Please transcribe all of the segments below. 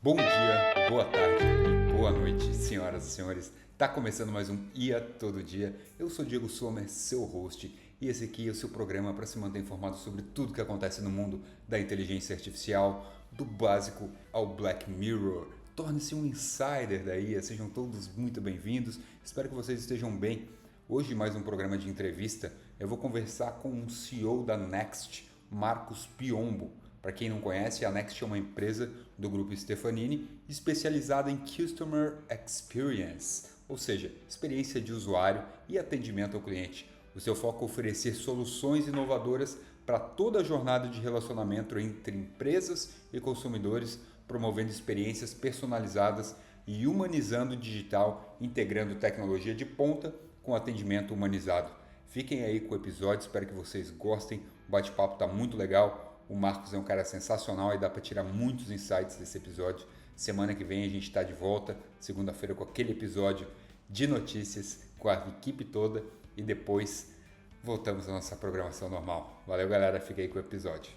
Bom dia, boa tarde e boa noite, senhoras e senhores. Tá começando mais um IA Todo Dia. Eu sou Diego Sommer, seu host, e esse aqui é o seu programa para se manter informado sobre tudo que acontece no mundo da inteligência artificial, do básico ao Black Mirror. Torne-se um insider da IA, sejam todos muito bem-vindos. Espero que vocês estejam bem. Hoje, mais um programa de entrevista, eu vou conversar com o CEO da Next, Marcos Piombo. Para quem não conhece, a Next é uma empresa do grupo Stefanini especializada em Customer Experience, ou seja, experiência de usuário e atendimento ao cliente. O seu foco é oferecer soluções inovadoras para toda a jornada de relacionamento entre empresas e consumidores, promovendo experiências personalizadas e humanizando o digital, integrando tecnologia de ponta com atendimento humanizado. Fiquem aí com o episódio, espero que vocês gostem. O bate-papo está muito legal. O Marcos é um cara sensacional e dá para tirar muitos insights desse episódio. Semana que vem a gente está de volta, segunda-feira, com aquele episódio de notícias com a equipe toda e depois voltamos à nossa programação normal. Valeu, galera. Fica aí com o episódio.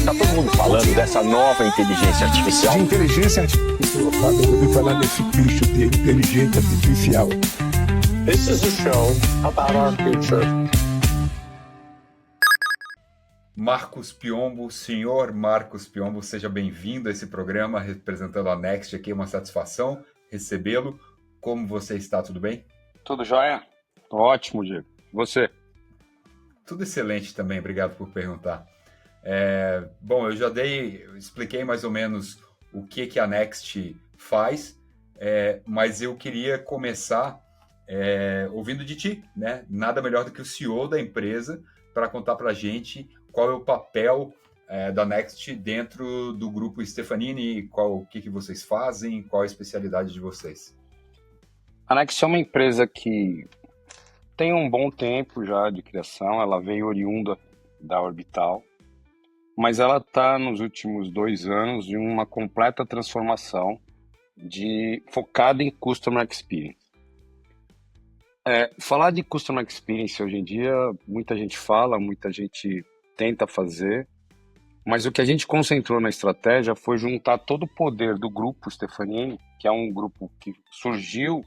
Tá todo mundo falando dessa nova inteligência artificial. De inteligência artificial, eu ouvi falar desse bicho de inteligência artificial. This is a show about our future. Marcos Piombo, senhor Marcos Piombo, seja bem-vindo a esse programa representando a Next aqui, é uma satisfação recebê-lo. Como você está, tudo bem? Tudo jóia? Ótimo, Diego. Você? Tudo excelente também, obrigado por perguntar. Bom, eu expliquei mais ou menos o que a Next faz, mas eu queria começar ouvindo de ti, né? Nada melhor do que o CEO da empresa para contar para a gente qual é o papel da Next dentro do grupo Stefanini, o que vocês fazem, qual a especialidade de vocês. A Next é uma empresa que tem um bom tempo já de criação, ela veio oriunda da Orbital, mas ela está nos últimos 2 anos em uma completa transformação focada em Customer Experience. Falar de Customer Experience hoje em dia, muita gente fala, muita gente tenta fazer, mas o que a gente concentrou na estratégia foi juntar todo o poder do grupo Stefanini, que é um grupo que surgiu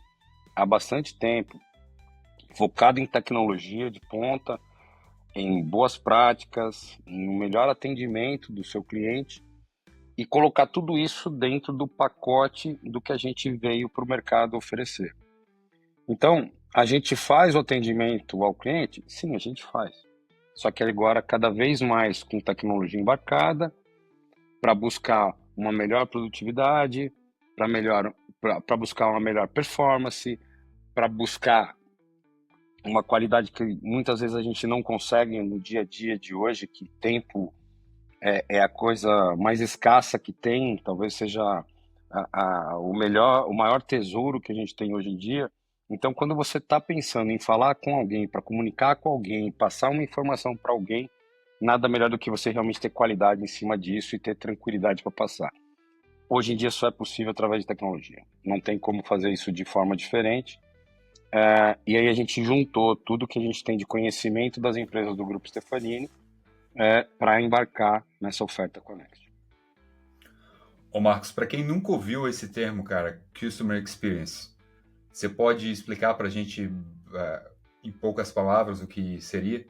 há bastante tempo, focado em tecnologia de ponta, em boas práticas, em um melhor atendimento do seu cliente e colocar tudo isso dentro do pacote do que a gente veio para o mercado oferecer. Então, a gente faz o atendimento ao cliente? Sim, a gente faz. Só que agora cada vez mais com tecnologia embarcada para buscar uma melhor produtividade, para buscar uma melhor performance, para buscar uma qualidade que muitas vezes a gente não consegue no dia a dia de hoje, que tempo é a coisa mais escassa que tem, talvez seja o maior tesouro que a gente tem hoje em dia. Então, quando você está pensando em falar com alguém, para comunicar com alguém, passar uma informação para alguém, nada melhor do que você realmente ter qualidade em cima disso e ter tranquilidade para passar. Hoje em dia só é possível através de tecnologia. Não tem como fazer isso de forma diferente. E aí a gente juntou tudo que a gente tem de conhecimento das empresas do Grupo Stefanini para embarcar nessa oferta Connect. Ô Marcos, para quem nunca ouviu esse termo, cara, Customer Experience, você pode explicar para a gente, em poucas palavras, o que seria?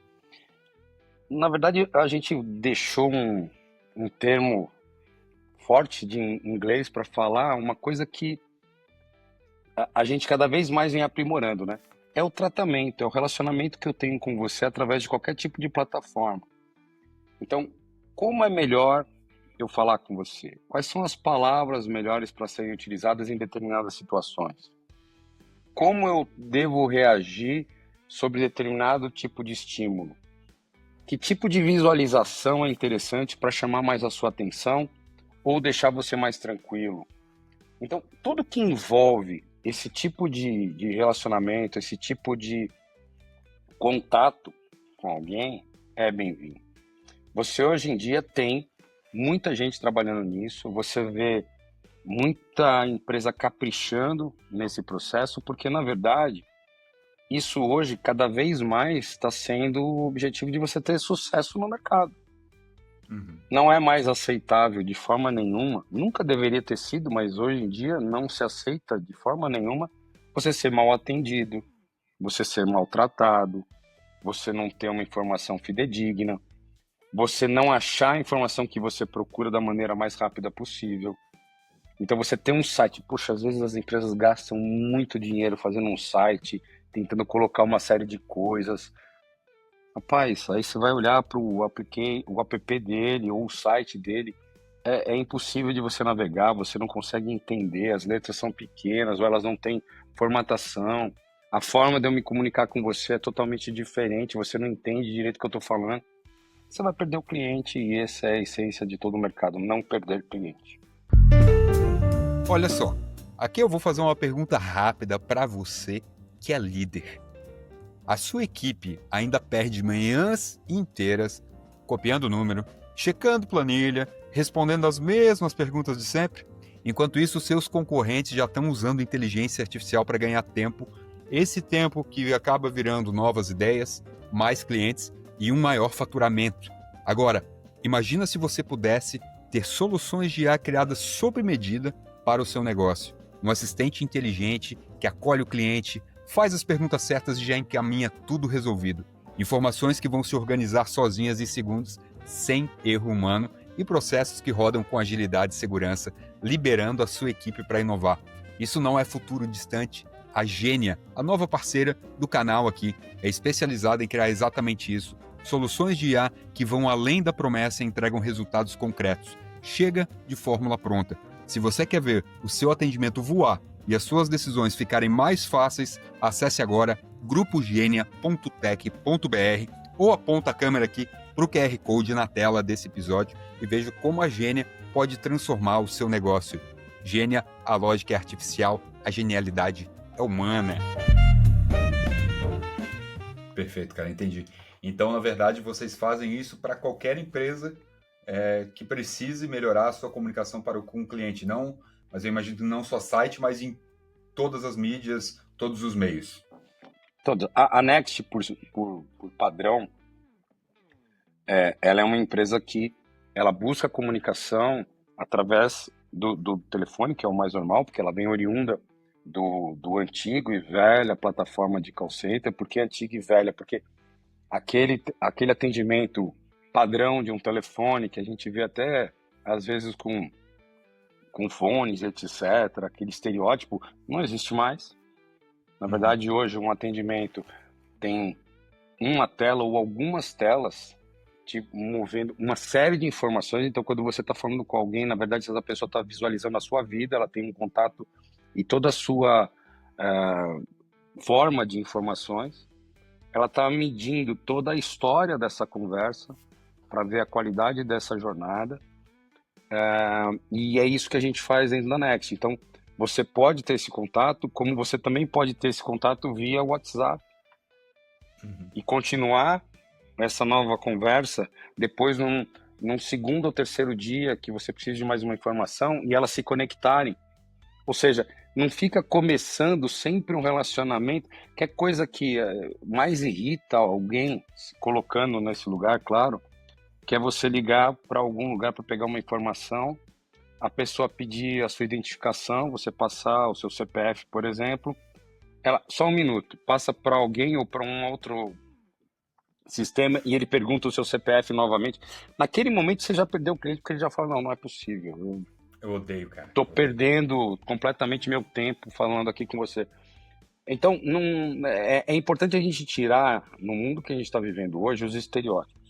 Na verdade, a gente deixou um termo forte de inglês para falar uma coisa que a gente cada vez mais vem aprimorando, né? É o tratamento, é o relacionamento que eu tenho com você através de qualquer tipo de plataforma. Então, como é melhor eu falar com você? Quais são as palavras melhores para serem utilizadas em determinadas situações? Como eu devo reagir sobre determinado tipo de estímulo? Que tipo de visualização é interessante para chamar mais a sua atenção ou deixar você mais tranquilo? Então, tudo que envolve esse tipo de relacionamento, esse tipo de contato com alguém é bem-vindo. Você hoje em dia tem muita gente trabalhando nisso, você vê muita empresa caprichando nesse processo, porque na verdade isso hoje, cada vez mais, está sendo o objetivo de você ter sucesso no mercado. Uhum. Não é mais aceitável de forma nenhuma, nunca deveria ter sido, mas hoje em dia não se aceita de forma nenhuma você ser mal atendido, você ser maltratado, você não ter uma informação fidedigna, você não achar a informação que você procura da maneira mais rápida possível. Então você tem um site, poxa, às vezes as empresas gastam muito dinheiro fazendo um site, tentando colocar uma série de coisas. Rapaz, aí você vai olhar para o app dele ou o site dele, é impossível de você navegar, você não consegue entender, as letras são pequenas ou elas não têm formatação. A forma de eu me comunicar com você é totalmente diferente, você não entende direito o que eu estou falando. Você vai perder o cliente e essa é a essência de todo o mercado, não perder cliente. Olha só, aqui eu vou fazer uma pergunta rápida para você que é líder. A sua equipe ainda perde manhãs inteiras copiando o número, checando planilha, respondendo as mesmas perguntas de sempre? Enquanto isso, seus concorrentes já estão usando inteligência artificial para ganhar tempo, esse tempo que acaba virando novas ideias, mais clientes e um maior faturamento. Agora, imagina se você pudesse ter soluções de IA criadas sob medida para o seu negócio. Um assistente inteligente que acolhe o cliente, faz as perguntas certas e já encaminha tudo resolvido. Informações que vão se organizar sozinhas em segundos, sem erro humano, e processos que rodam com agilidade e segurança, liberando a sua equipe para inovar. Isso não é futuro distante. A Gênia, a nova parceira do canal aqui, é especializada em criar exatamente isso. Soluções de IA que vão além da promessa e entregam resultados concretos. Chega de fórmula pronta. Se você quer ver o seu atendimento voar e as suas decisões ficarem mais fáceis, acesse agora grupogenia.tech.br ou aponta a câmera aqui para o QR Code na tela desse episódio e veja como a Gênia pode transformar o seu negócio. Gênia, a lógica é artificial, a genialidade é humana. Perfeito, cara, entendi. Então, na verdade, vocês fazem isso para qualquer empresa que precise melhorar a sua comunicação com o cliente, não, mas eu imagino que não só site, mas em todas as mídias, todos os meios. A Next, por padrão, ela é uma empresa que ela busca comunicação através do telefone, que é o mais normal, porque ela vem oriunda do antigo e velha plataforma de call center. Por que antiga e velha? Porque aquele atendimento padrão de um telefone, que a gente vê até, às vezes, com fones, etc., aquele estereótipo, não existe mais. Na verdade, hoje, um atendimento tem uma tela ou algumas telas movendo uma série de informações. Então, quando você está falando com alguém, na verdade, essa pessoa está visualizando a sua vida, ela tem um contato e toda a sua forma de informações. Ela está medindo toda a história dessa conversa para ver a qualidade dessa jornada. E é isso que a gente faz dentro da Next. Então, você pode ter esse contato, como você também pode ter esse contato via WhatsApp. E continuar essa nova conversa depois num segundo ou terceiro dia que você precisa de mais uma informação e elas se conectarem. Ou seja, não fica começando sempre um relacionamento, que é coisa que mais irrita alguém, se colocando nesse lugar, claro, que é você ligar para algum lugar para pegar uma informação, a pessoa pedir a sua identificação, você passar o seu CPF, por exemplo, ela, só um minuto, passa para alguém ou para um outro sistema e ele pergunta o seu CPF novamente. Naquele momento você já perdeu o cliente, porque ele já fala, não é possível. Eu odeio, cara. Tô perdendo completamente meu tempo falando aqui com você. Então, é importante a gente tirar, no mundo que a gente está vivendo hoje, os estereótipos.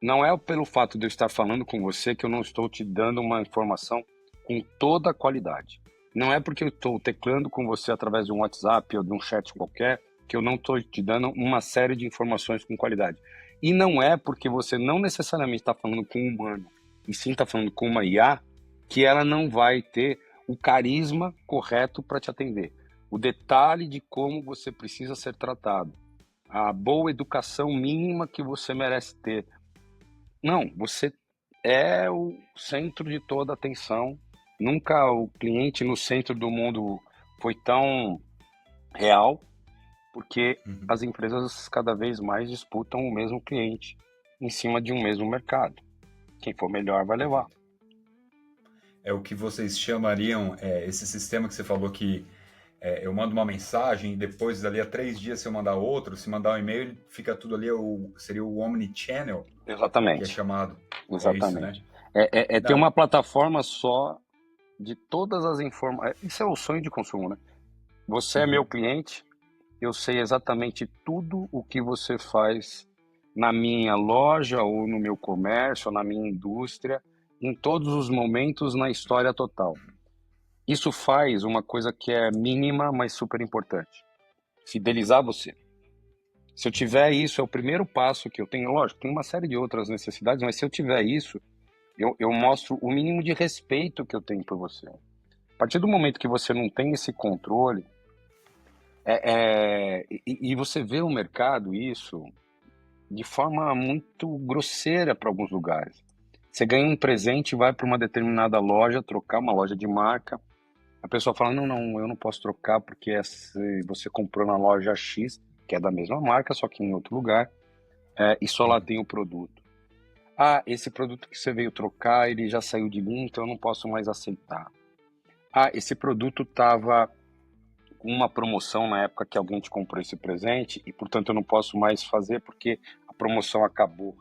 Não é pelo fato de eu estar falando com você que eu não estou te dando uma informação com toda a qualidade. Não é porque eu estou teclando com você através de um WhatsApp ou de um chat qualquer que eu não estou te dando uma série de informações com qualidade. E não é porque você não necessariamente está falando com um humano, e sim está falando com uma IA, que ela não vai ter o carisma correto para te atender. O detalhe de como você precisa ser tratado. A boa educação mínima que você merece ter. Não, você é o centro de toda a atenção. Nunca o cliente no centro do mundo foi tão real, porque Uhum. as empresas cada vez mais disputam o mesmo cliente em cima de um mesmo mercado. Quem for melhor vai levar. Perfeito. É o que vocês chamariam, esse sistema que você falou que eu mando uma mensagem e depois dali a 3 dias se eu mandar outro, se mandar um e-mail, fica tudo ali, seria o Omnichannel, que é Exatamente, chamado. É isso, né? exatamente. É ter Não, uma plataforma só de todas as informações. Isso é o sonho de consumo, né? Você é meu uhum. cliente, eu sei exatamente tudo o que você faz na minha loja ou no meu comércio, ou na minha indústria, em todos os momentos na história total. Isso faz uma coisa que é mínima, mas super importante. Fidelizar você. Se eu tiver isso, é o primeiro passo que eu tenho. Lógico, tem uma série de outras necessidades, mas se eu tiver isso, eu mostro o mínimo de respeito que eu tenho por você. A partir do momento que você não tem esse controle, e você vê o mercado, isso, de forma muito grosseira para alguns lugares. Você ganha um presente e vai para uma determinada loja, trocar uma loja de marca. A pessoa fala, não, não, eu não posso trocar porque você comprou na loja X, que é da mesma marca, só que em outro lugar, e só lá tem o produto. Ah, esse produto que você veio trocar, ele já saiu de mim, então eu não posso mais aceitar. Ah, esse produto estava com uma promoção na época que alguém te comprou esse presente e, portanto, eu não posso mais fazer porque a promoção acabou.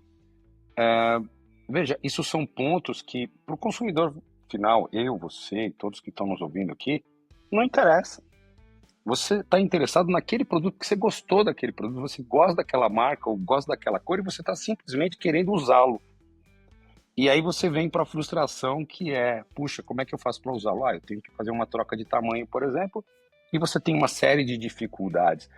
Veja, isso são pontos que, para o consumidor final, eu, você e todos que estão nos ouvindo aqui, não interessa. Você está interessado naquele produto, que você gostou daquele produto, você gosta daquela marca ou gosta daquela cor e você está simplesmente querendo usá-lo. E aí você vem para a frustração que é, puxa, como é que eu faço para usá-lo? Ah, eu tenho que fazer uma troca de tamanho, por exemplo, e você tem uma série de dificuldades.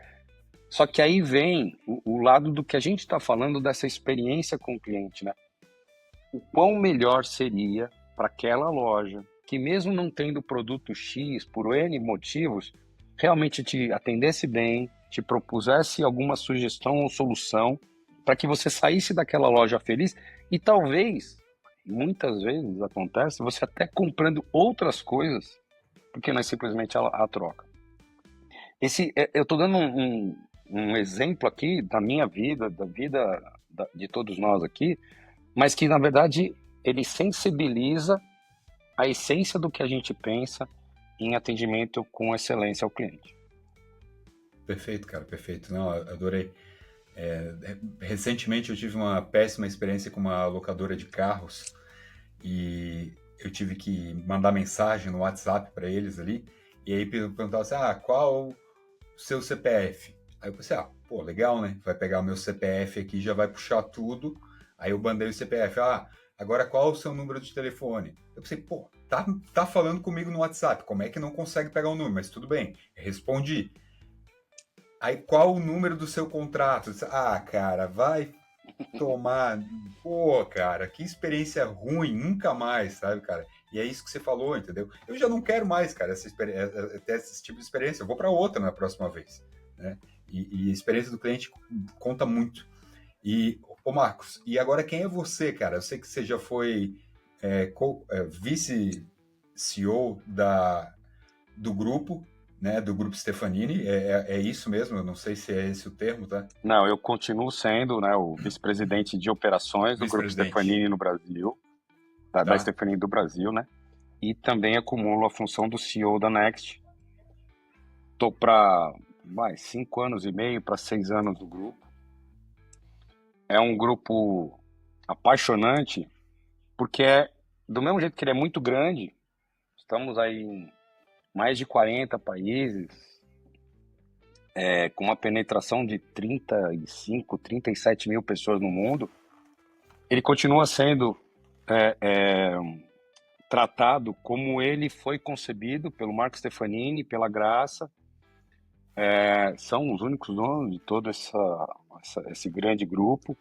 Só que aí vem o lado do que a gente está falando dessa experiência com o cliente, né? O quão melhor seria para aquela loja, que mesmo não tendo produto X, por N motivos, realmente te atendesse bem, te propusesse alguma sugestão ou solução para que você saísse daquela loja feliz e talvez, muitas vezes acontece, você até comprando outras coisas, porque não é simplesmente a troca. Eu estou dando um exemplo aqui da minha vida, da vida de todos nós aqui, mas que, na verdade, ele sensibiliza a essência do que a gente pensa em atendimento com excelência ao cliente. Perfeito, cara, perfeito. Não, adorei. Recentemente eu tive uma péssima experiência com uma locadora de carros e eu tive que mandar mensagem no WhatsApp para eles ali e aí perguntava assim, qual o seu CPF? Aí eu pensei, pô, legal, né? Vai pegar o meu CPF aqui, já vai puxar tudo. Aí eu bandei o CPF, agora qual o seu número de telefone? Eu pensei, pô, tá falando comigo no WhatsApp, como é que não consegue pegar o número? Mas tudo bem, respondi. Aí qual o número do seu contrato? Cara, vai tomar. Pô, cara, que experiência ruim, nunca mais, sabe, cara? E é isso que você falou, entendeu? Eu já não quero mais, cara, ter esse tipo de experiência. Eu vou para outra na próxima vez, né? E a experiência do cliente conta muito. E, ô Marcos, e agora quem é você, cara? Eu sei que você já foi vice-CEO do grupo, né? Do grupo Stefanini. É isso mesmo? Eu não sei se é esse o termo, tá? Não, eu continuo sendo, né, o vice-presidente de operações do Grupo Stefanini no Brasil, da Stefanini do Brasil, né? E também acumulo a função do CEO da Next. Estou para 5 anos e meio para 6 anos do grupo. É um grupo apaixonante, porque do mesmo jeito que ele é muito grande, estamos aí em mais de 40 países, com uma penetração de 35, 37 mil pessoas no mundo, ele continua sendo tratado como ele foi concebido pelo Marco Stefanini, pela Graça. São os únicos donos de todo esse grande grupo.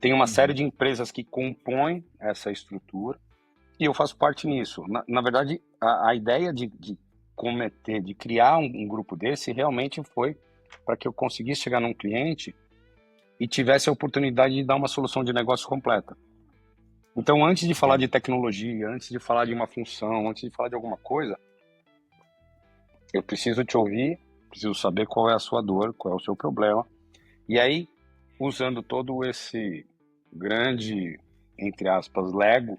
Tem uma série de empresas que compõem essa estrutura e eu faço parte nisso. Na verdade, a ideia de criar um grupo desse realmente foi para que eu conseguisse chegar num cliente e tivesse a oportunidade de dar uma solução de negócio completa. Então, antes de falar de tecnologia, antes de falar de uma função, antes de falar de alguma coisa, eu preciso te ouvir, preciso saber qual é a sua dor, qual é o seu problema. E aí, usando todo esse grande, entre aspas, Lego,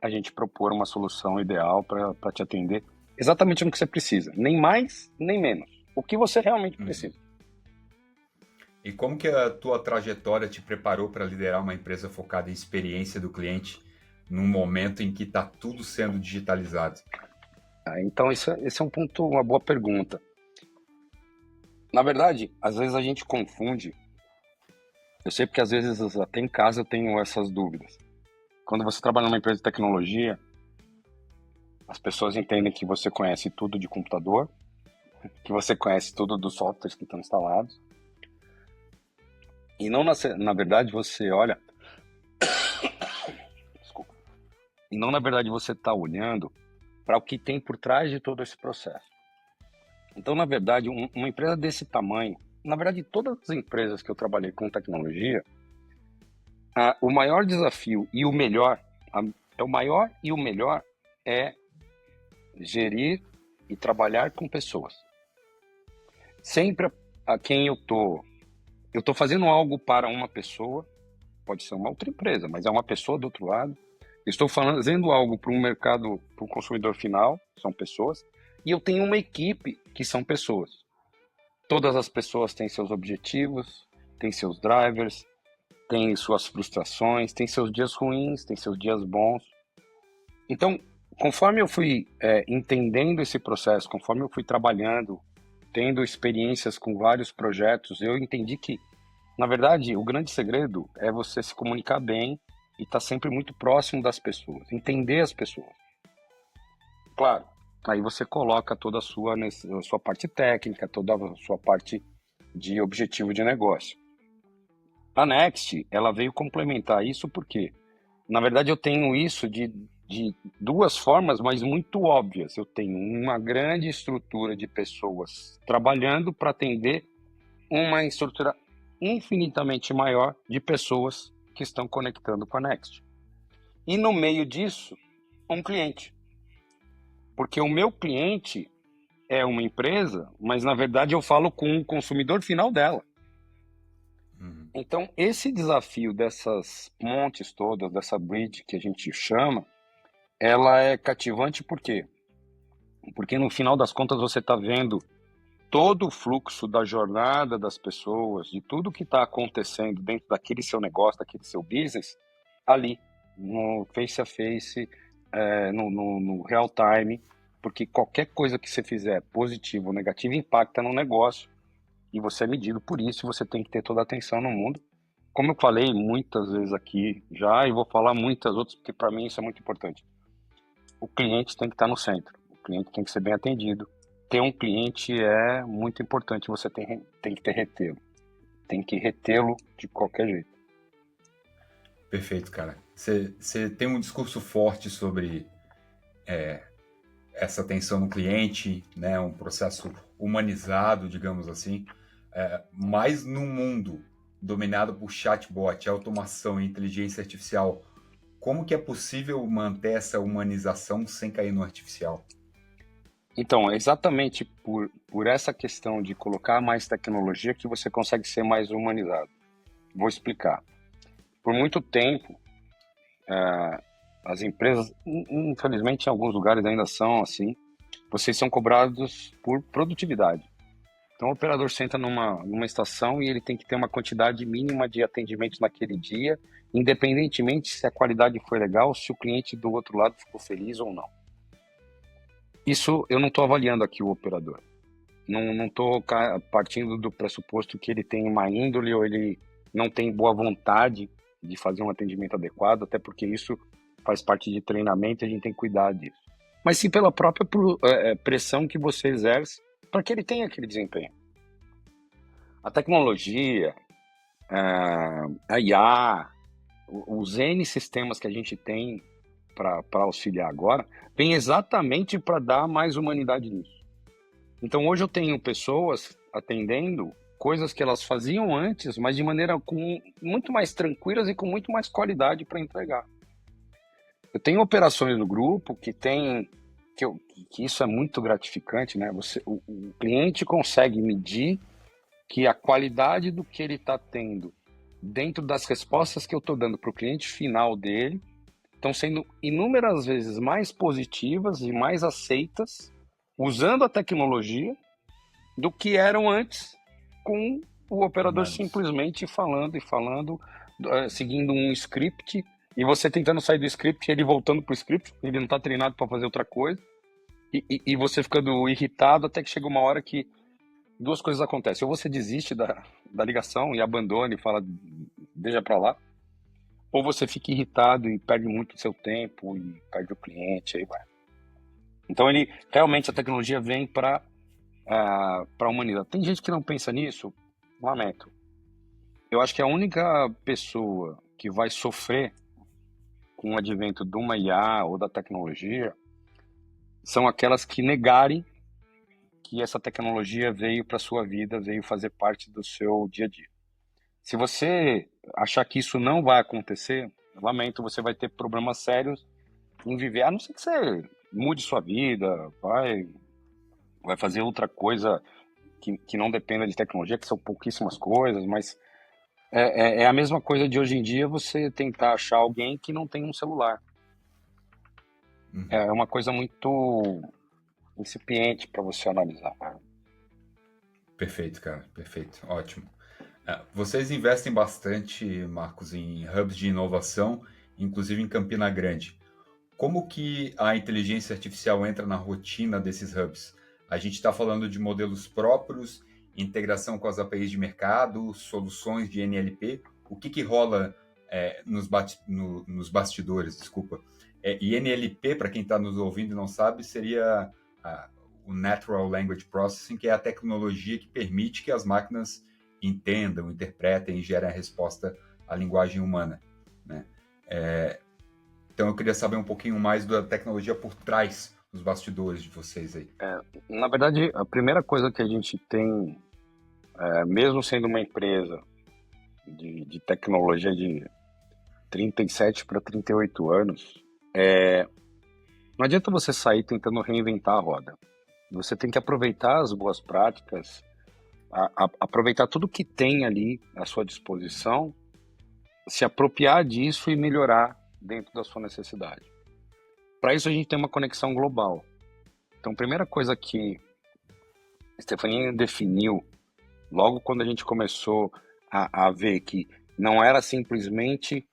a gente propor uma solução ideal para te atender exatamente no que você precisa. Nem mais, nem menos. O que você realmente precisa. E como que a tua trajetória te preparou para liderar uma empresa focada em experiência do cliente num momento em que está tudo sendo digitalizado? Então, esse é um ponto, uma boa pergunta. Na verdade, às vezes a gente confunde. Eu sei porque às vezes até em casa eu tenho essas dúvidas. Quando você trabalha numa empresa de tecnologia, as pessoas entendem que você conhece tudo de computador, que você conhece tudo dos softwares que estão instalados. E não, na verdade, você olha... Desculpa. E não, na verdade, você está olhando para o que tem por trás de todo esse processo. Então, na verdade, uma empresa desse tamanho, na verdade, todas as empresas que eu trabalhei com tecnologia, o maior desafio e o melhor, o maior e o melhor é gerir e trabalhar com pessoas. Sempre a quem eu tô fazendo algo para uma pessoa, pode ser uma outra empresa, mas é uma pessoa do outro lado. Estou fazendo algo para um mercado, para o consumidor final, são pessoas, e eu tenho uma equipe que são pessoas. Todas as pessoas têm seus objetivos, têm seus drivers, têm suas frustrações, têm seus dias ruins, têm seus dias bons. Então, conforme eu fui entendendo esse processo, conforme eu fui trabalhando, tendo experiências com vários projetos, eu entendi que, na verdade, o grande segredo é você se comunicar bem e estar sempre muito próximo das pessoas, entender as pessoas. Claro, aí você coloca toda a sua parte técnica, toda a sua parte de objetivo de negócio. A Next, ela veio complementar isso porque, na verdade, eu tenho isso de duas formas, mas muito óbvias. Eu tenho uma grande estrutura de pessoas trabalhando para atender uma estrutura infinitamente maior de pessoas que estão conectando com a Next. E no meio disso, um cliente. Porque o meu cliente é uma empresa, mas na verdade eu falo com o consumidor final dela. Então, esse desafio dessas pontes todas, dessa bridge que a gente chama, ela é cativante por quê? Porque no final das contas você está vendo todo o fluxo da jornada das pessoas, de tudo que está acontecendo dentro daquele seu negócio, daquele seu business, ali, no face a face, no real time, porque qualquer coisa que você fizer, positiva ou negativa, impacta no negócio, e você é medido por isso, você tem que ter toda a atenção no mundo. Como eu falei muitas vezes aqui já, e vou falar muitas outras, porque para mim isso é muito importante. O cliente tem que estar no centro, o cliente tem que ser bem atendido. Ter um cliente é muito importante, você tem que retê-lo. Tem que retê-lo de qualquer jeito. Perfeito, cara. Você tem um discurso forte sobre essa atenção no cliente, né, um processo humanizado, digamos assim, mas num mundo dominado por chatbot, automação e inteligência artificial, como que é possível manter essa humanização sem cair no artificial? Então, é exatamente por essa questão de colocar mais tecnologia que você consegue ser mais humanizado. Vou explicar. Por muito tempo, as empresas, infelizmente em alguns lugares ainda são assim, vocês são cobrados por produtividade. Então o operador senta numa estação e ele tem que ter uma quantidade mínima de atendimentos naquele dia, independentemente se a qualidade foi legal, se o cliente do outro lado ficou feliz ou não. Isso eu não estou avaliando aqui o operador. Não estou partindo do pressuposto que ele tem má índole ou ele não tem boa vontade de fazer um atendimento adequado, até porque isso faz parte de treinamento e a gente tem que cuidar disso. Mas sim pela própria pressão que você exerce para que ele tenha aquele desempenho. A tecnologia, a IA, os N sistemas que a gente tem para auxiliar agora, vem exatamente para dar mais humanidade nisso. Então hoje eu tenho pessoas atendendo coisas que elas faziam antes, mas de maneira muito mais tranquilas e com muito mais qualidade para entregar. Eu tenho operações no grupo que tem que isso é muito gratificante, né? O cliente consegue medir que a qualidade do que ele está tendo dentro das respostas que eu estou dando para o cliente final dele estão sendo inúmeras vezes mais positivas e mais aceitas usando a tecnologia do que eram antes com o operador Humanos. simplesmente falando e falando, seguindo um script, e você tentando sair do script, ele voltando pro script, ele não está treinado para fazer outra coisa, e você ficando irritado até que chega uma hora que duas coisas acontecem. Ou você desiste da ligação e abandona e fala, deixa para lá, ou você fica irritado e perde muito do seu tempo e perde o cliente, aí vai. Então, realmente, a tecnologia vem para a humanidade. Tem gente que não pensa nisso, lamento. Eu acho que a única pessoa que vai sofrer com o advento de uma IA ou da tecnologia são aquelas que negarem que essa tecnologia veio para sua vida, veio fazer parte do seu dia a dia. Se você achar que isso não vai acontecer, lamento, você vai ter problemas sérios em viver, a não ser que você mude sua vida, vai fazer outra coisa que não dependa de tecnologia, que são pouquíssimas coisas, mas é a mesma coisa de hoje em dia você tentar achar alguém que não tem um celular. Uhum. É uma coisa muito incipiente para você analisar. Perfeito, cara. Perfeito. Ótimo. Vocês investem bastante, Marcos, em hubs de inovação, inclusive em Campina Grande. Como que a inteligência artificial entra na rotina desses hubs? A gente está falando de modelos próprios, integração com as APIs de mercado, soluções de NLP. O que rola nos bastidores, desculpa. E NLP, para quem está nos ouvindo e não sabe, seria o Natural Language Processing, que é a tecnologia que permite que as máquinas entendam, interpretem e gerem a resposta à linguagem humana, né? Então eu queria saber um pouquinho mais da tecnologia por trás dos bastidores de vocês aí. Na verdade, a primeira coisa que a gente tem, mesmo sendo uma empresa de tecnologia de 37 para 38 anos, não adianta você sair tentando reinventar a roda. Você tem que aproveitar as boas práticas, aproveitar tudo que tem ali à sua disposição, se apropriar disso e melhorar dentro da sua necessidade. Para isso a gente tem uma conexão global. Então, a primeira coisa que Stephanie definiu, logo quando a gente começou a ver que não era simplesmente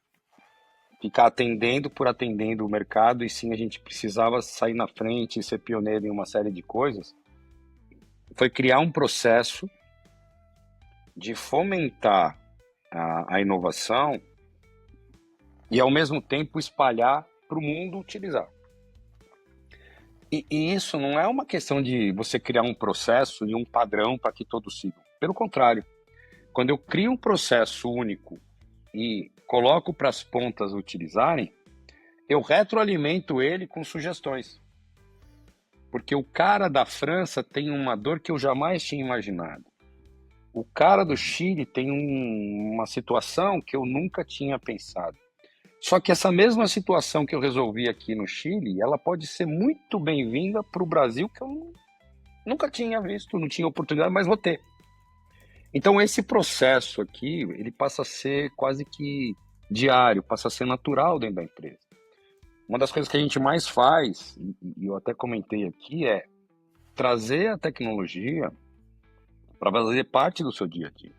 ficar atendendo por atendendo o mercado, e sim a gente precisava sair na frente e ser pioneiro em uma série de coisas, foi criar um processo de fomentar a inovação e, ao mesmo tempo, espalhar para o mundo utilizar. E isso não é uma questão de você criar um processo e um padrão para que todos sigam. Pelo contrário, quando eu crio um processo único e coloco para as pontas utilizarem, eu retroalimento ele com sugestões. Porque o cara da França tem uma dor que eu jamais tinha imaginado. O cara do Chile tem uma situação que eu nunca tinha pensado. Só que essa mesma situação que eu resolvi aqui no Chile, ela pode ser muito bem-vinda para o Brasil, que eu nunca tinha visto, não tinha oportunidade, mas vou ter. Então esse processo aqui, ele passa a ser quase que diário, passa a ser natural dentro da empresa. Uma das coisas que a gente mais faz, e eu até comentei aqui, é trazer a tecnologia para fazer parte do seu dia a dia.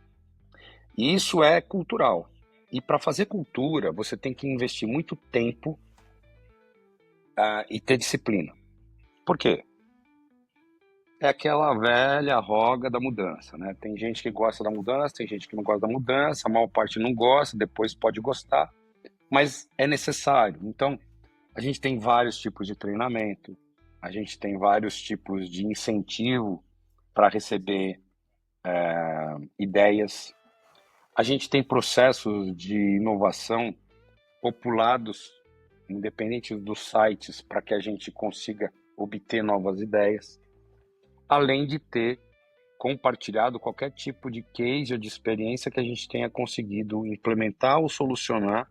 E isso é cultural. E para fazer cultura, você tem que investir muito tempo e ter disciplina. Por quê? É aquela velha roga da mudança, né? Tem gente que gosta da mudança, tem gente que não gosta da mudança, a maior parte não gosta, depois pode gostar, mas é necessário. Então, a gente tem vários tipos de treinamento, a gente tem vários tipos de incentivo para receber ideias. A gente tem processos de inovação populados, independente dos sites, para que a gente consiga obter novas ideias, além de ter compartilhado qualquer tipo de case ou de experiência que a gente tenha conseguido implementar ou solucionar,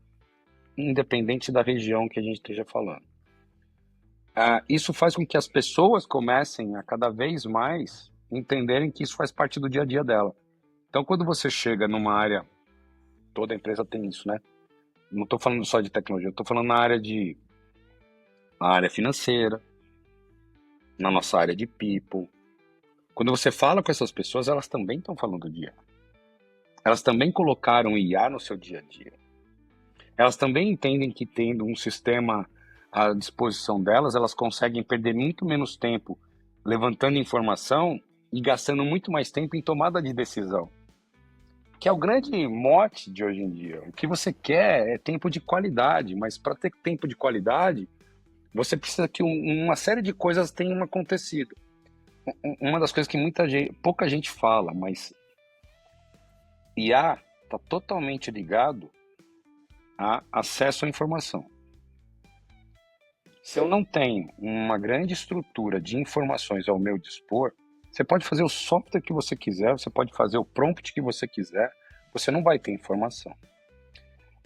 independente da região que a gente esteja falando. Isso faz com que as pessoas comecem a cada vez mais entenderem que isso faz parte do dia a dia dela. Então, quando você chega numa área, toda empresa tem isso, né? Não estou falando só de tecnologia, eu estou falando na área financeira, na nossa área de people. Quando você fala com essas pessoas, elas também estão falando de IA. Elas também colocaram IA no seu dia a dia. Elas também entendem que tendo um sistema à disposição delas, elas conseguem perder muito menos tempo levantando informação e gastando muito mais tempo em tomada de decisão. Que é o grande mote de hoje em dia. O que você quer é tempo de qualidade, mas para ter tempo de qualidade, você precisa que uma série de coisas tenham acontecido. Uma das coisas que pouca gente fala, mas IA está totalmente ligado a acesso à informação. Se eu não tenho uma grande estrutura de informações ao meu dispor, você pode fazer o software que você quiser, você pode fazer o prompt que você quiser, você não vai ter informação.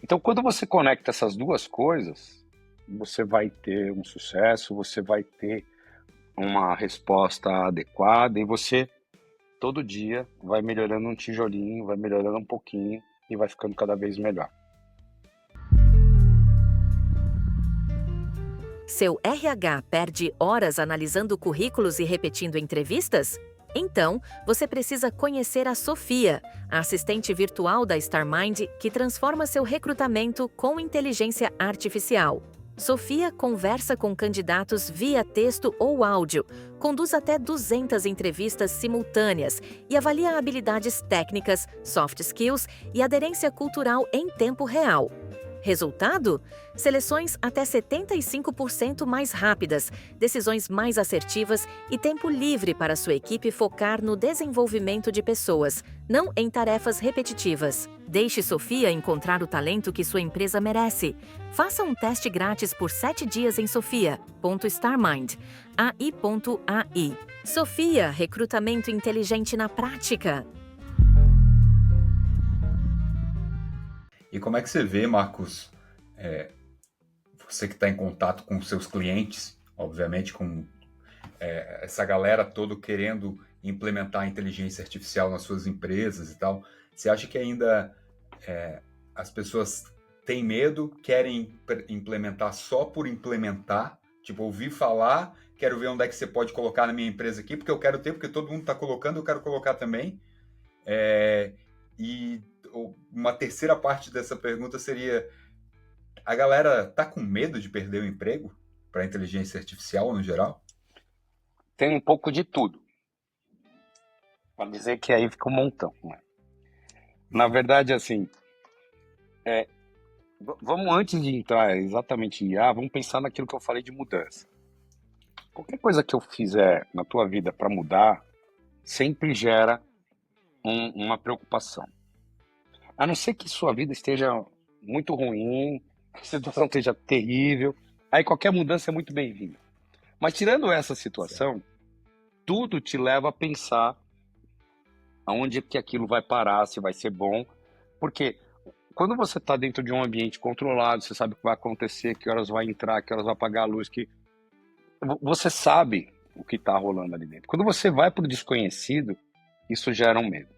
Então, quando você conecta essas duas coisas, você vai ter um sucesso, você vai ter uma resposta adequada e você, todo dia, vai melhorando um tijolinho, vai melhorando um pouquinho e vai ficando cada vez melhor. Seu RH perde horas analisando currículos e repetindo entrevistas? Então, você precisa conhecer a Sofia, a assistente virtual da StarMind que transforma seu recrutamento com inteligência artificial. Sofia conversa com candidatos via texto ou áudio, conduz até 200 entrevistas simultâneas e avalia habilidades técnicas, soft skills e aderência cultural em tempo real. Resultado? Seleções até 75% mais rápidas, decisões mais assertivas e tempo livre para sua equipe focar no desenvolvimento de pessoas, não em tarefas repetitivas. Deixe Sofia encontrar o talento que sua empresa merece. Faça um teste grátis por 7 dias em sofia.starmind.ai. Sofia, recrutamento inteligente na prática. E como é que você vê, Marcos, você que está em contato com os seus clientes, obviamente com essa galera toda querendo implementar a inteligência artificial nas suas empresas e tal, você acha que ainda as pessoas têm medo, querem implementar só por implementar, tipo, ouvir falar, quero ver onde é que você pode colocar na minha empresa aqui, porque eu quero ter, porque todo mundo está colocando, eu quero colocar também. E uma terceira parte dessa pergunta seria: a galera tá com medo de perder o emprego para a inteligência artificial no geral? Tem um pouco de tudo. Para dizer que aí fica um montão. Né? Na verdade, assim, vamos, antes de entrar exatamente em IA, vamos pensar naquilo que eu falei de mudança. Qualquer coisa que eu fizer na tua vida para mudar, sempre gera uma preocupação. A não ser que sua vida esteja muito ruim, a situação esteja terrível, aí qualquer mudança é muito bem-vinda. Mas tirando essa situação, tudo te leva a pensar aonde que aquilo vai parar, se vai ser bom, porque quando você está dentro de um ambiente controlado, você sabe o que vai acontecer, que horas vai entrar, que horas vai apagar a luz, você sabe o que está rolando ali dentro. Quando você vai para o desconhecido, isso gera um medo.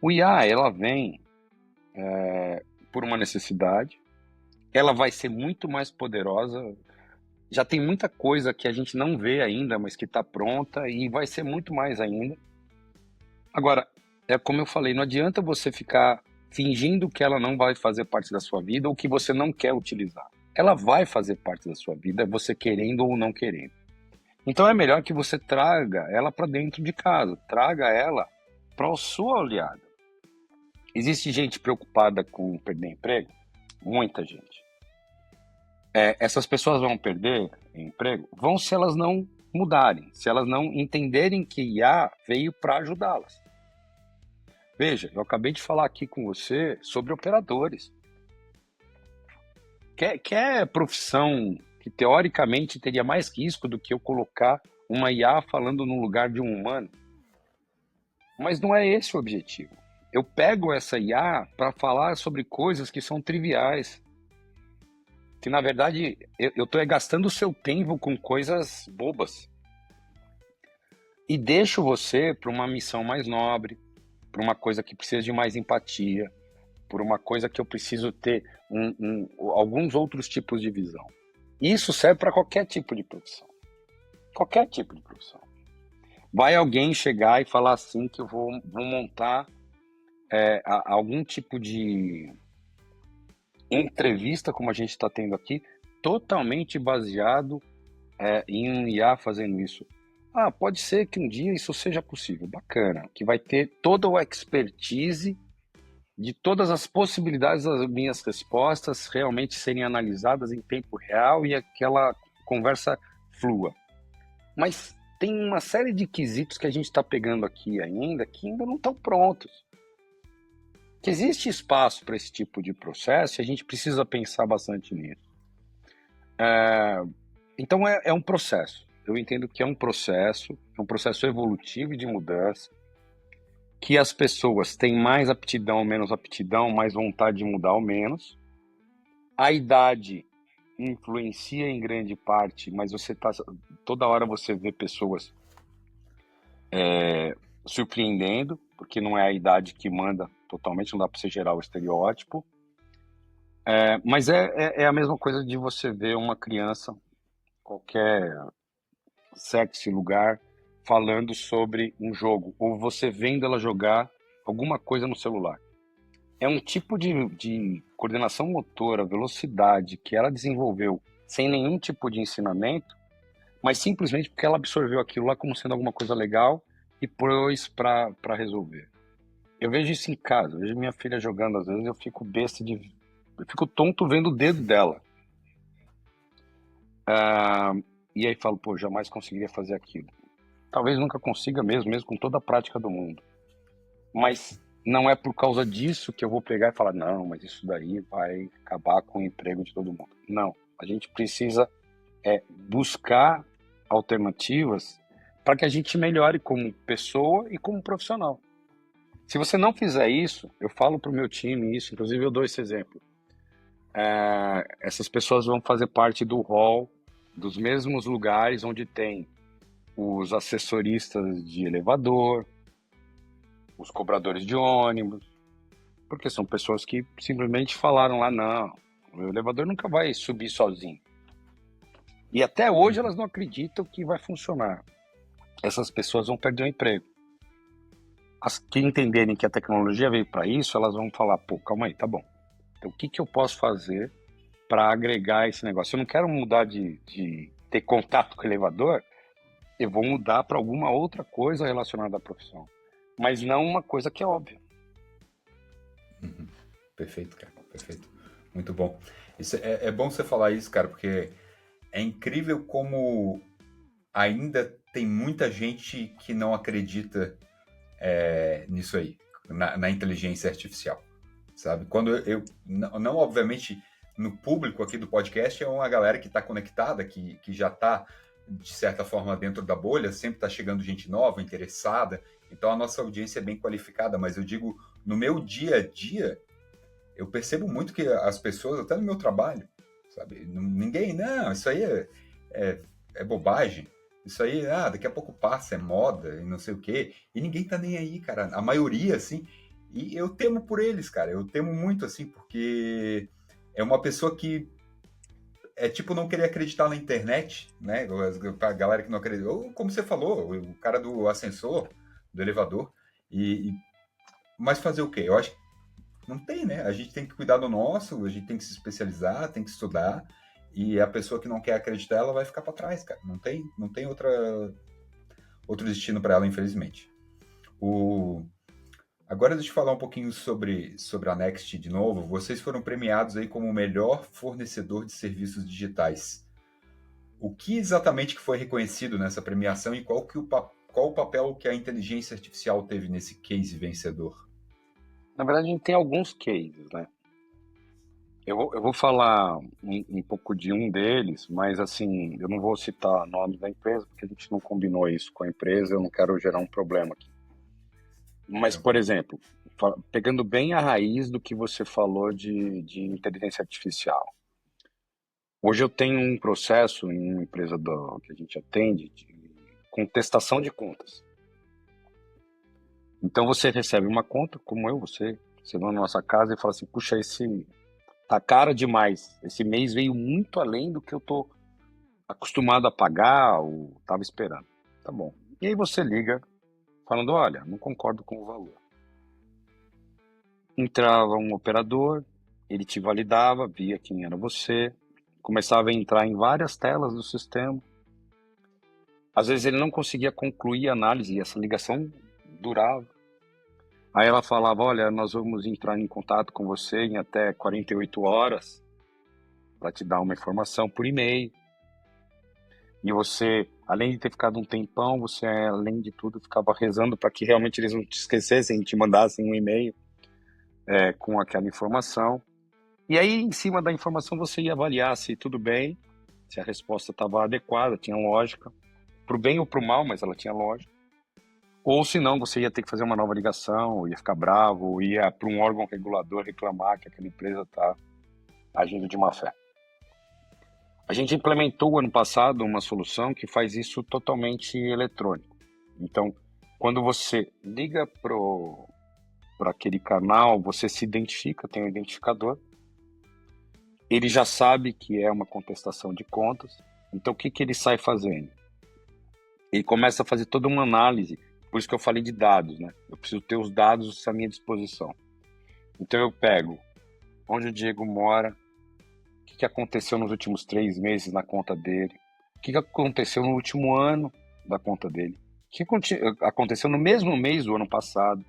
O IA, ela vem por uma necessidade, ela vai ser muito mais poderosa, já tem muita coisa que a gente não vê ainda, mas que está pronta e vai ser muito mais ainda. Agora, como eu falei, não adianta você ficar fingindo que ela não vai fazer parte da sua vida ou que você não quer utilizar. Ela vai fazer parte da sua vida, você querendo ou não querendo. Então é melhor que você traga ela para dentro de casa, traga ela para a sua olhada. Existe gente preocupada com perder emprego? Muita gente. Essas pessoas vão perder emprego? Vão, se elas não mudarem, se elas não entenderem que IA veio para ajudá-las. Veja, eu acabei de falar aqui com você sobre operadores. Quer profissão que teoricamente teria mais risco do que eu colocar uma IA falando no lugar de um humano? Mas não é esse o objetivo. Eu pego essa IA para falar sobre coisas que são triviais. que na verdade eu estou gastando o seu tempo com coisas bobas e deixo você para uma missão mais nobre, para uma coisa que precisa de mais empatia, por uma coisa que eu preciso ter alguns outros tipos de visão. Isso serve para qualquer tipo de profissão. Qualquer tipo de profissão. Vai alguém chegar e falar assim que eu vou montar algum tipo de entrevista, como a gente está tendo aqui, totalmente baseado em um IA fazendo isso. Pode ser que um dia isso seja possível, bacana, que vai ter toda a expertise de todas as possibilidades das minhas respostas realmente serem analisadas em tempo real e aquela conversa flua. Mas tem uma série de quesitos que a gente está pegando aqui ainda que ainda não estão prontos. Que existe espaço para esse tipo de processo e a gente precisa pensar bastante nisso. Então é um processo. Eu entendo que é um processo evolutivo e de mudança, que as pessoas têm mais aptidão ou menos aptidão, mais vontade de mudar ou menos. A idade influencia em grande parte, mas toda hora você vê pessoas surpreendendo, porque não é a idade que manda totalmente, não dá para você gerar o estereótipo. Mas é a mesma coisa de você ver uma criança, qualquer sexo e lugar, falando sobre um jogo, ou você vendo ela jogar alguma coisa no celular. É um tipo de coordenação motora, velocidade que ela desenvolveu sem nenhum tipo de ensinamento, mas simplesmente porque ela absorveu aquilo lá como sendo alguma coisa legal e pôs para resolver. Eu vejo isso em casa, eu vejo minha filha jogando, às vezes eu fico eu fico tonto vendo o dedo dela. E aí falo, jamais conseguiria fazer aquilo. Talvez nunca consiga mesmo com toda a prática do mundo. Mas não é por causa disso que eu vou pegar e falar, não, mas isso daí vai acabar com o emprego de todo mundo. Não, a gente precisa buscar alternativas para que a gente melhore como pessoa e como profissional. Se você não fizer isso, eu falo para o meu time isso, inclusive eu dou esse exemplo. Essas pessoas vão fazer parte do hall dos mesmos lugares onde tem os assessoristas de elevador, os cobradores de ônibus, porque são pessoas que simplesmente falaram lá, não, o elevador nunca vai subir sozinho. E até hoje elas não acreditam que vai funcionar. Essas pessoas vão perder o emprego. As que entenderem que a tecnologia veio para isso, elas vão falar, calma aí, tá bom. Então, o que eu posso fazer para agregar esse negócio? Eu não quero mudar de ter contato com o elevador, eu vou mudar para alguma outra coisa relacionada à profissão. Mas não uma coisa que é óbvia. Perfeito, cara. Perfeito. Muito bom. Isso é bom você falar isso, cara, porque é incrível como ainda tem muita gente que não acredita nisso aí, na inteligência artificial, sabe? Quando não obviamente, no público aqui do podcast é uma galera que está conectada, que já está, de certa forma, dentro da bolha, sempre está chegando gente nova, interessada, então a nossa audiência é bem qualificada, mas eu digo, no meu dia a dia, eu percebo muito que as pessoas, até no meu trabalho, sabe? Ninguém, não, isso aí é bobagem, isso aí, daqui a pouco passa, é moda e não sei o quê, e ninguém tá nem aí, cara, a maioria, assim, e eu temo por eles, cara, eu temo muito, assim, porque é uma pessoa que é tipo não querer acreditar na internet, né, a galera que não acredita, ou como você falou, o cara do ascensor, do elevador, mas fazer o quê? Eu acho que não tem, né, a gente tem que cuidar do nosso, a gente tem que se especializar, tem que estudar, e a pessoa que não quer acreditar, ela vai ficar para trás, cara. Não tem outro destino para ela, infelizmente. Agora deixa eu falar um pouquinho sobre a Next de novo. Vocês foram premiados aí como o melhor fornecedor de serviços digitais. O que exatamente que foi reconhecido nessa premiação e qual o papel que a inteligência artificial teve nesse case vencedor? Na verdade, a gente tem alguns cases, né? Eu vou falar um pouco de um deles, mas assim, eu não vou citar nomes da empresa, porque a gente não combinou isso com a empresa, eu não quero gerar um problema aqui. Mas, por exemplo, pegando bem a raiz do que você falou de inteligência artificial. Hoje eu tenho um processo em uma empresa que a gente atende de contestação de contas. Então você recebe uma conta, como você vai na nossa casa e fala assim, puxa, esse tá caro demais, esse mês veio muito além do que eu tô acostumado a pagar ou estava esperando. Tá bom. E aí você liga falando, olha, não concordo com o valor. Entrava um operador, ele te validava, via quem era você, começava a entrar em várias telas do sistema. Às vezes ele não conseguia concluir a análise e essa ligação durava. Aí ela falava, olha, nós vamos entrar em contato com você em até 48 horas para te dar uma informação por e-mail. E você, além de ter ficado um tempão, você, além de tudo, ficava rezando para que realmente eles não te esquecessem e te mandassem um e-mail com aquela informação. E aí, em cima da informação, você ia avaliar se tudo bem, se a resposta estava adequada, tinha lógica, para o bem ou para o mal, mas ela tinha lógica. Ou se não, você ia ter que fazer uma nova ligação, ou ia ficar bravo, ou ia para um órgão regulador reclamar que aquela empresa está agindo de má fé. A gente implementou ano passado uma solução que faz isso totalmente eletrônico. Então, quando você liga para aquele canal, você se identifica, tem um identificador, ele já sabe que é uma contestação de contas, então o que ele sai fazendo? Ele começa a fazer toda uma análise, por isso que eu falei de dados, né? Eu preciso ter os dados à minha disposição. Então eu pego onde o Diego mora, o que aconteceu nos últimos 3 meses na conta dele, o que aconteceu no último ano da conta dele, o que aconteceu no mesmo mês do ano passado.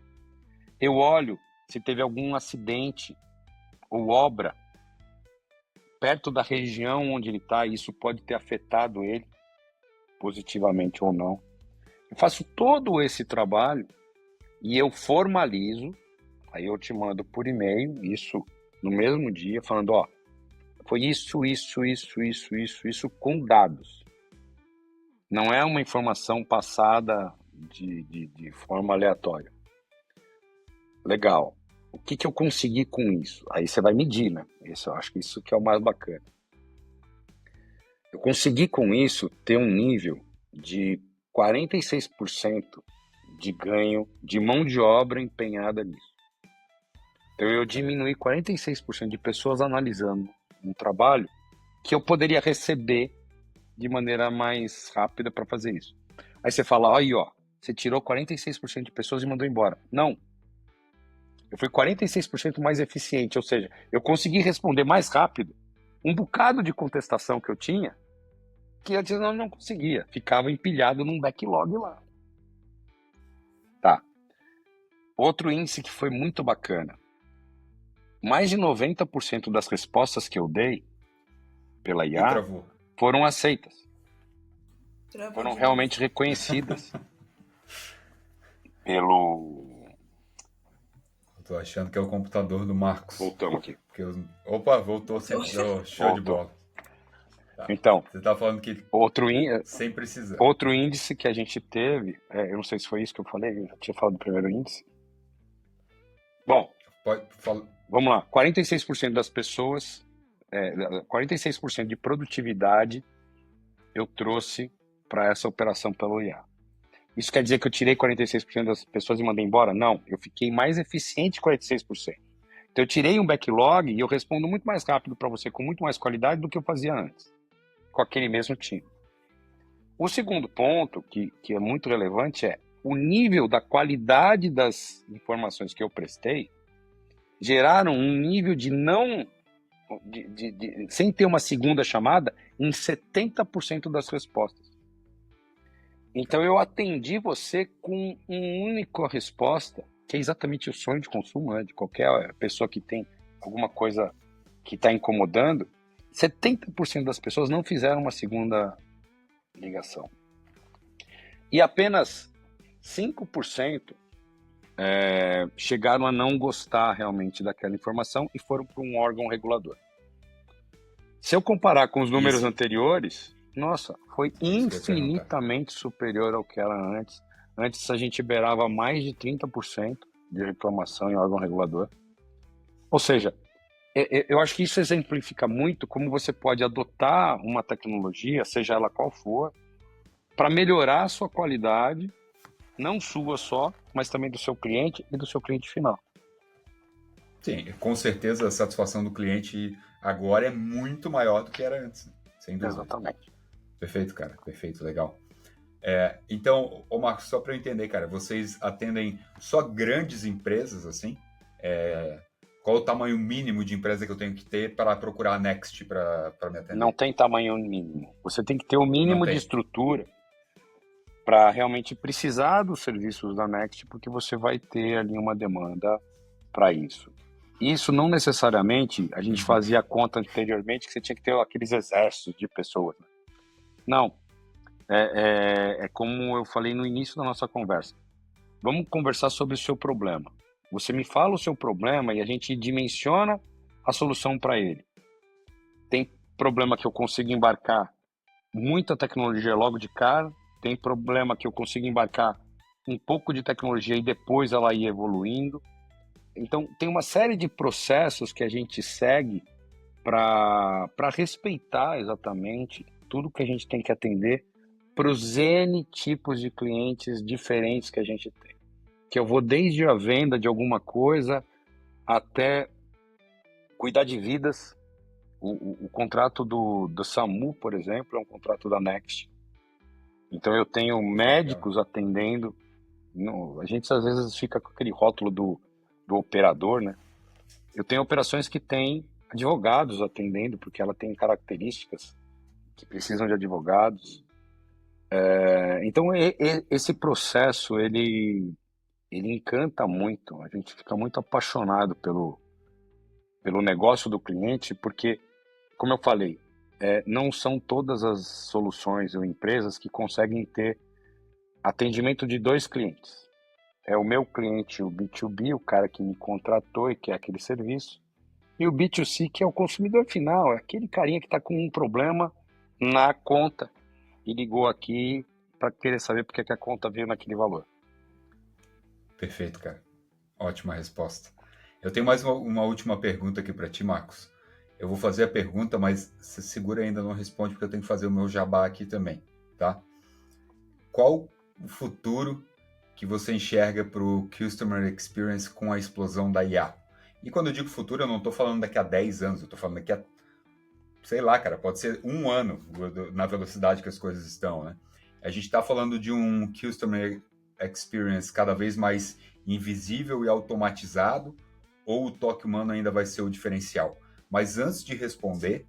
Eu olho se teve algum acidente ou obra perto da região onde ele está, e isso pode ter afetado ele, positivamente ou não. Eu faço todo esse trabalho e eu formalizo, aí eu te mando por e-mail, isso no mesmo dia, falando, ó, foi isso com dados. Não é uma informação passada de forma aleatória. Legal. O que eu consegui com isso? Aí você vai medir, né? Eu acho que isso que é o mais bacana. Eu consegui com isso ter um nível de 46% de ganho de mão de obra empenhada nisso. Então eu diminui 46% de pessoas analisando um trabalho que eu poderia receber de maneira mais rápida para fazer isso. Aí você fala, aí ó, você tirou 46% de pessoas e mandou embora. Não. Eu fui 46% mais eficiente, ou seja, eu consegui responder mais rápido um bocado de contestação que eu tinha, que antes eu não conseguia, ficava empilhado num backlog lá. Tá. Outro índice que foi muito bacana. Mais de 90% das respostas que eu dei pela IA foram aceitas. Foram realmente reconhecidas pelo... Tô achando que é o computador do Marcos. Voltamos aqui. Opa, voltou sempre. Show de bola. Tá. Então, você tá falando que sem precisar. Outro índice que a gente teve, eu não sei se foi isso que eu falei, eu já tinha falado do primeiro índice. Bom, vamos lá. 46% das pessoas, 46% de produtividade eu trouxe para essa operação pelo IA. Isso quer dizer que eu tirei 46% das pessoas e mandei embora? Não, eu fiquei mais eficiente 46%. Então eu tirei um backlog e eu respondo muito mais rápido para você, com muito mais qualidade do que eu fazia antes, com aquele mesmo time. O segundo ponto, que é muito relevante, é o nível da qualidade das informações que eu prestei geraram um nível de sem ter uma segunda chamada, em 70% das respostas. Então eu atendi você com uma única resposta, que é exatamente o sonho de consumo, né, de qualquer pessoa que tem alguma coisa que está incomodando. 70% das pessoas não fizeram uma segunda ligação. E apenas 5% chegaram a não gostar realmente daquela informação e foram para um órgão regulador. Se eu comparar com os números anteriores, nossa, foi infinitamente superior ao que era antes. Antes a gente beirava mais de 30% de reclamação em órgão regulador. Ou seja, Eu acho que isso exemplifica muito como você pode adotar uma tecnologia, seja ela qual for, para melhorar a sua qualidade, não sua só, mas também do seu cliente e do seu cliente final. Sim, com certeza a satisfação do cliente agora é muito maior do que era antes, né? Sem dúvida. Exatamente. Perfeito, cara. Perfeito, legal. Então, ô Marcos, só para eu entender, cara, vocês atendem só grandes empresas, assim? Qual o tamanho mínimo de empresa que eu tenho que ter para procurar a Next para me atender? Não tem tamanho mínimo. Você tem que ter o Não mínimo de tem. estrutura para realmente precisar dos serviços da Next, porque você vai ter ali uma demanda para isso. Isso não necessariamente, a gente fazia a conta anteriormente que você tinha que ter aqueles exércitos de pessoas, né? Não, é como eu falei no início da nossa conversa. Vamos conversar sobre o seu problema. Você me fala o seu problema e a gente dimensiona a solução para ele. Tem problema que eu consigo embarcar muita tecnologia logo de cara, tem problema que eu consigo embarcar um pouco de tecnologia e depois ela ir evoluindo. Então, tem uma série de processos que a gente segue para respeitar exatamente tudo que a gente tem que atender para os N tipos de clientes diferentes que a gente tem. Que eu vou desde a venda de alguma coisa até cuidar de vidas. O contrato do SAMU, por exemplo, é um contrato da Next. Então, eu tenho médicos atendendo. A gente, às vezes, fica com aquele rótulo do operador, né? Eu tenho operações que têm advogados atendendo, porque ela tem características que precisam de advogados. Então, esse processo, ele encanta muito. A gente fica muito apaixonado pelo negócio do cliente, porque, como eu falei, não são todas as soluções ou empresas que conseguem ter atendimento de 2 clientes. É o meu cliente, o B2B, o cara que me contratou e quer aquele serviço, e o B2C, que é o consumidor final, é aquele carinha que está com um problema na conta e ligou aqui para querer saber por que a conta veio naquele valor. Perfeito, cara. Ótima resposta. Eu tenho mais uma última pergunta aqui para ti, Marcos. Eu vou fazer a pergunta, mas você segura ainda, não responde, porque eu tenho que fazer o meu jabá aqui também, tá? Qual o futuro que você enxerga para o Customer Experience com a explosão da IA? E quando eu digo futuro, eu não estou falando daqui a 10 anos, eu estou falando daqui a, sei lá, cara, pode ser 1 ano na velocidade que as coisas estão, né? A gente está falando de um Customer Experience cada vez mais invisível e automatizado, ou o toque humano ainda vai ser o diferencial? Mas antes de responder,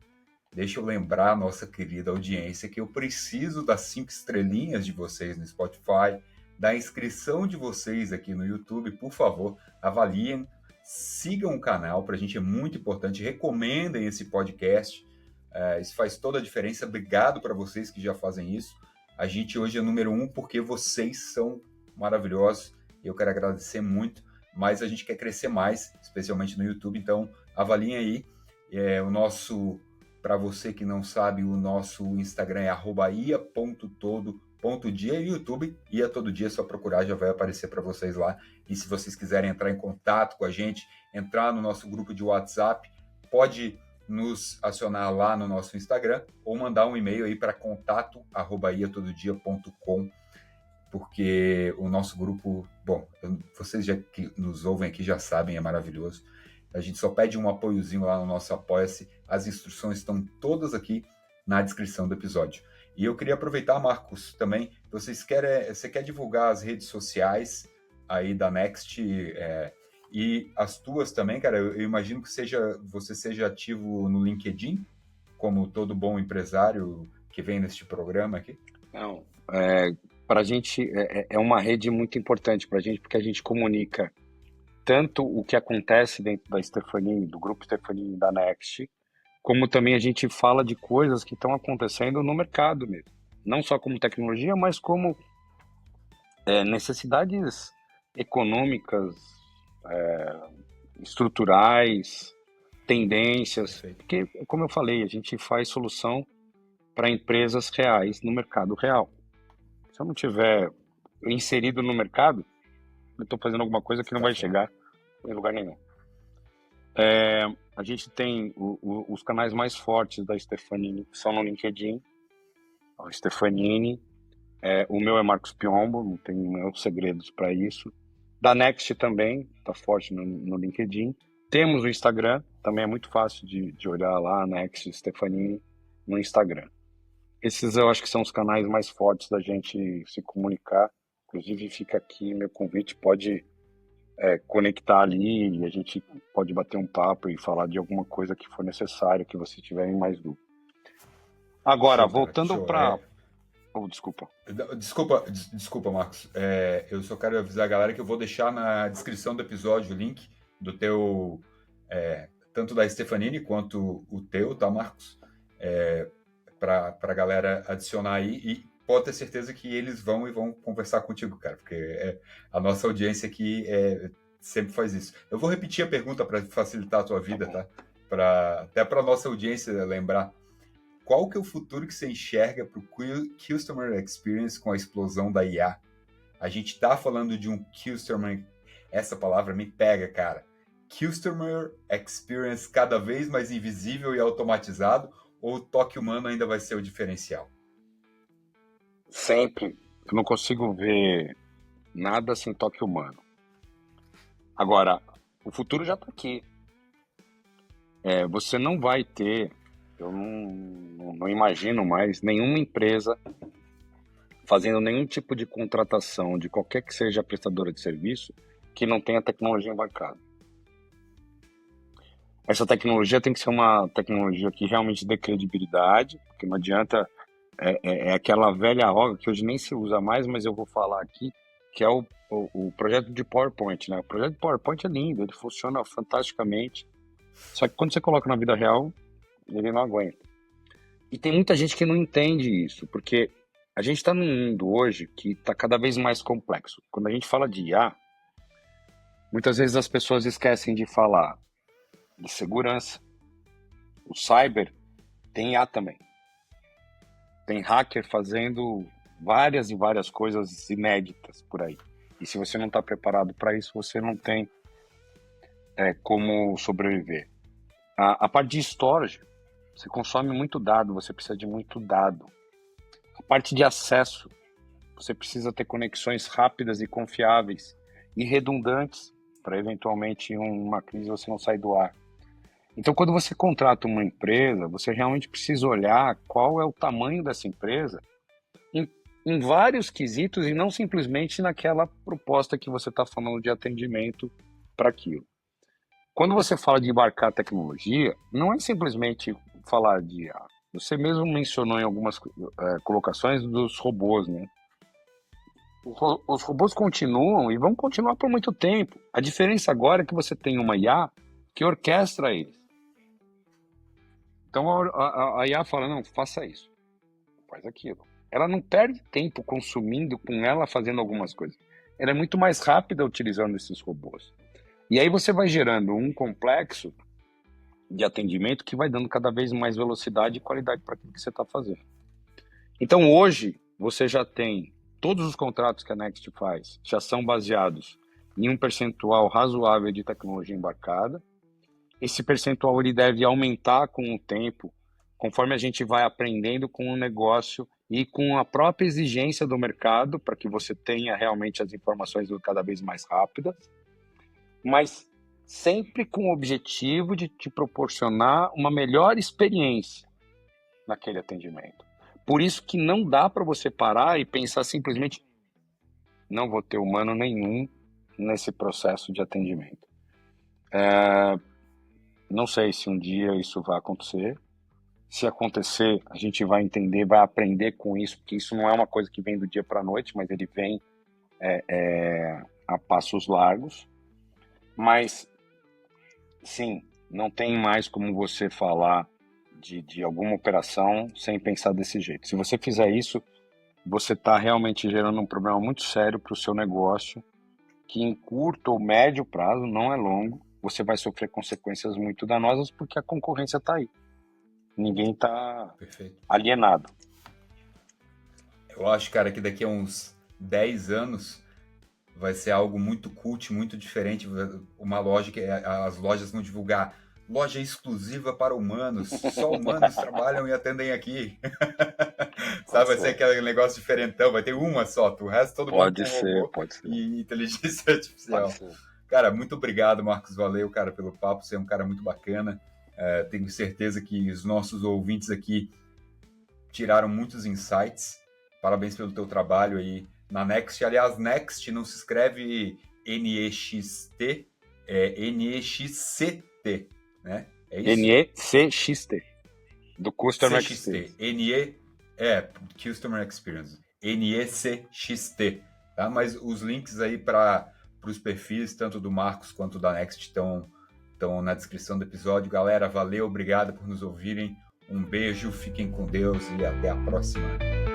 deixa eu lembrar a nossa querida audiência que eu preciso das 5 estrelinhas de vocês no Spotify, da inscrição de vocês aqui no YouTube. Por favor, avaliem, sigam o canal, para a gente é muito importante, recomendem esse podcast, isso faz toda a diferença. Obrigado para vocês que já fazem isso. A gente hoje é número 1 porque vocês são maravilhosos e eu quero agradecer muito, mas a gente quer crescer mais, especialmente no YouTube, então avaliem aí. Para você que não sabe, o nosso Instagram é @ia.todo.dia e o YouTube Ia Todo Dia, é só procurar, já vai aparecer para vocês lá. E se vocês quiserem entrar em contato com a gente, entrar no nosso grupo de WhatsApp, pode nos acionar lá no nosso Instagram ou mandar um e-mail aí para contato@iatododia.com, porque o nosso grupo, bom, vocês já que nos ouvem aqui já sabem, é maravilhoso. A gente só pede um apoiozinho lá no nosso Apoia-se. As instruções estão todas aqui na descrição do episódio. E eu queria aproveitar, Marcos, também, você quer divulgar as redes sociais aí da Next e as tuas também, cara? Eu imagino que você seja ativo no LinkedIn, como todo bom empresário que vem neste programa aqui. Não, para a gente é uma rede muito importante para a gente, porque a gente comunica tanto o que acontece dentro da Stephanie, do grupo Stephanie da Next, como também a gente fala de coisas que estão acontecendo no mercado mesmo. Não só como tecnologia, mas como necessidades econômicas, estruturais, tendências. Porque, como eu falei, a gente faz solução para empresas reais no mercado real. Se eu não tiver inserido no mercado, eu estou fazendo alguma coisa que não vai chegar em lugar nenhum. A gente tem os canais mais fortes da Stefanini, que são no LinkedIn. A Stefanini, o meu é Marcos Piombo, não tem meus segredos para isso. Da Next também, está forte no LinkedIn. Temos o Instagram, também é muito fácil de olhar lá, Next Stefanini, no Instagram. Esses eu acho que são os canais mais fortes da gente se comunicar. Inclusive fica aqui meu convite, pode conectar ali e a gente pode bater um papo e falar de alguma coisa que for necessário, que você tiver em mais dúvida. Agora, Show, cara, voltando show. para... desculpa. Desculpa, Marcos. Eu só quero avisar a galera que eu vou deixar na descrição do episódio o link do teu, tanto da Stefanini quanto o teu, tá, Marcos? Para a galera adicionar aí, e pode ter certeza que eles vão conversar contigo, cara, porque a nossa audiência aqui sempre faz isso. Eu vou repetir a pergunta para facilitar a tua vida, tá? Até para a nossa audiência lembrar. Qual que é o futuro que você enxerga para o Customer Experience com a explosão da IA? A gente está falando de um Customer... Essa palavra me pega, cara. Customer Experience cada vez mais invisível e automatizado, ou o toque humano ainda vai ser o diferencial? Sempre. Eu não consigo ver nada sem toque humano. Agora, o futuro já está aqui. Você não vai ter... Eu não imagino mais nenhuma empresa fazendo nenhum tipo de contratação de qualquer que seja a prestadora de serviço que não tenha tecnologia embarcada. Essa tecnologia tem que ser uma tecnologia que realmente dê credibilidade, porque não adianta, aquela velha roga que hoje nem se usa mais, mas eu vou falar aqui, que é o projeto de PowerPoint, né? O projeto de PowerPoint é lindo, ele funciona fantasticamente, só que quando você coloca na vida real, ele não aguenta. E tem muita gente que não entende isso, porque a gente está num mundo hoje que está cada vez mais complexo. Quando a gente fala de IA, muitas vezes as pessoas esquecem de falar de segurança. O cyber tem IA também. Tem hacker fazendo várias e várias coisas inéditas por aí. E se você não está preparado para isso, você não tem como sobreviver. A parte de storage, você consome muito dado, você precisa de muito dado. A parte de acesso, você precisa ter conexões rápidas e confiáveis e redundantes para eventualmente uma crise você não sair do ar. Então, quando você contrata uma empresa, você realmente precisa olhar qual é o tamanho dessa empresa em vários quesitos e não simplesmente naquela proposta que você está falando de atendimento para aquilo. Quando você fala de embarcar tecnologia, não é simplesmente falar de IA. Você mesmo mencionou em algumas colocações dos robôs, né? Os robôs continuam e vão continuar por muito tempo. A diferença agora é que você tem uma IA que orquestra eles. Então a IA fala, não, faça isso, faz aquilo. Ela não perde tempo consumindo com ela fazendo algumas coisas. Ela é muito mais rápida utilizando esses robôs. E aí você vai gerando um complexo de atendimento que vai dando cada vez mais velocidade e qualidade para aquilo que você está fazendo. Então hoje você já tem todos os contratos que a Next faz, já são baseados em um percentual razoável de tecnologia embarcada. Esse percentual ele deve aumentar com o tempo, conforme a gente vai aprendendo com o negócio e com a própria exigência do mercado, para que você tenha realmente as informações cada vez mais rápidas, mas sempre com o objetivo de te proporcionar uma melhor experiência naquele atendimento. Por isso que não dá para você parar e pensar simplesmente, não vou ter humano nenhum nesse processo de atendimento. Não sei se um dia isso vai acontecer. Se acontecer, a gente vai entender, vai aprender com isso, porque isso não é uma coisa que vem do dia para a noite, mas ele vem a passos largos. Mas, sim, não tem mais como você falar de alguma operação sem pensar desse jeito. Se você fizer isso, você está realmente gerando um problema muito sério para o seu negócio, que em curto ou médio prazo, não é longo, você vai sofrer consequências muito danosas porque a concorrência está aí. Ninguém está alienado. Eu acho, cara, que daqui a uns 10 anos vai ser algo muito cult, muito diferente. Uma loja que as lojas vão divulgar loja exclusiva para humanos, só humanos trabalham e atendem aqui. Sabe, vai ser aquele negócio diferentão, vai ter uma só, o resto todo mundo Pode com ser, robô pode ser. e inteligência artificial. Pode ser. Cara, muito obrigado, Marcos, valeu, cara, pelo papo, você é um cara muito bacana. Tenho certeza que os nossos ouvintes aqui tiraram muitos insights. Parabéns pelo teu trabalho aí na Next. Aliás, Next não se escreve N-E-X-T, é N-E-X-C-T, né? É isso? N-E-C-X-T, do Customer Experience. Customer Experience. N-E-C-X-T, tá? Mas os links aí para os perfis, tanto do Marcos quanto da Next, estão na descrição do episódio. Galera, valeu, obrigado por nos ouvirem. Um beijo, fiquem com Deus e até a próxima.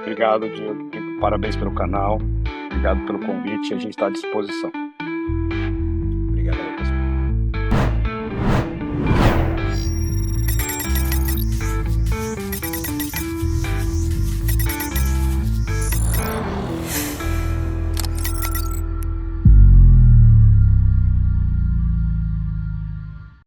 Obrigado, Diego. Parabéns pelo canal. Obrigado pelo convite. A gente está à disposição.